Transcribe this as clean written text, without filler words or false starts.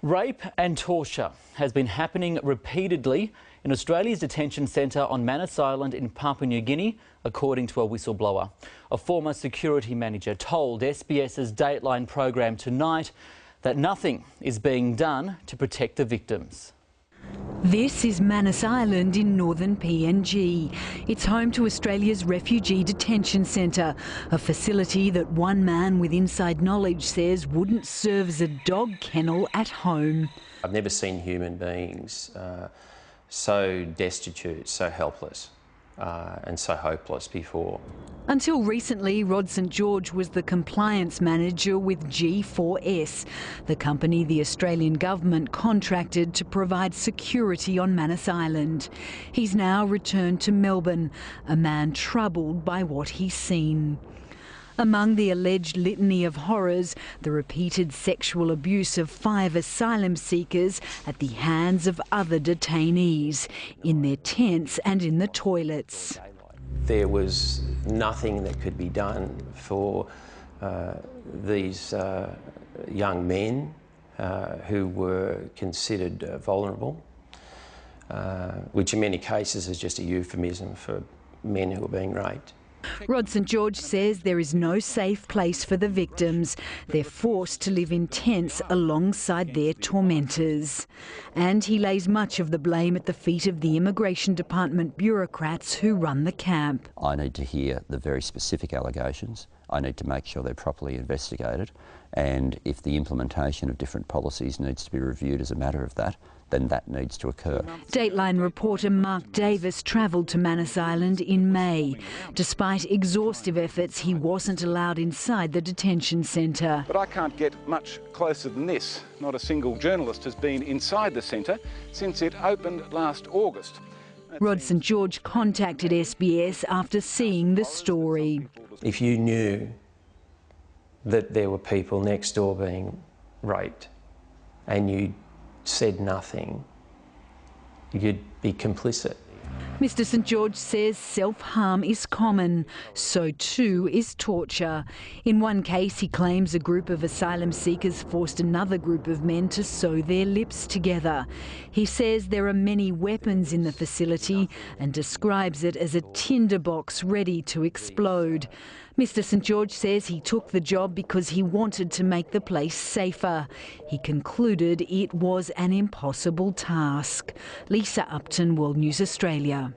Rape and torture has been happening repeatedly in Australia's detention centre on Manus Island in Papua New Guinea, according to a whistleblower. A former security manager told SBS's Dateline program tonight that nothing is being done to protect the victims. This is Manus Island in northern PNG. It's home to Australia's refugee detention centre, a facility that one man with inside knowledge says wouldn't serve as a dog kennel at home. I've never seen human beings so destitute, so helpless and so hopeless before. Until recently, Rod St George was the compliance manager with G4S, the company the Australian government contracted to provide security on Manus Island. He's now returned to Melbourne, a man troubled by what he's seen. Among the alleged litany of horrors, the repeated sexual abuse of 5 asylum seekers at the hands of other detainees, in their tents and in the toilets. There was nothing that could be done for these young men who were considered vulnerable, which in many cases is just a euphemism for men who are being raped. Rod St George says there is no safe place for the victims. They're forced to live in tents alongside their tormentors. And he lays much of the blame at the feet of the Immigration Department bureaucrats who run the camp. I need to hear the very specific allegations. I need to make sure they're properly investigated, and if the implementation of different policies needs to be reviewed as a matter of that, then that needs to occur. Dateline reporter Mark Davis travelled to Manus Island in May. Despite exhaustive efforts, he wasn't allowed inside the detention centre. But I can't get much closer than this. Not a single journalist has been inside the centre since it opened last August. Rod St George contacted SBS after seeing the story. If you knew that there were people next door being raped and you said nothing, you'd be complicit. Mr St George says self-harm is common, so too is torture. In one case, he claims a group of asylum seekers forced another group of men to sew their lips together. He says there are many weapons in the facility and describes it as a tinderbox ready to explode. Mr St George says he took the job because he wanted to make the place safer. He concluded it was an impossible task. Lisa Upton, World News Australia.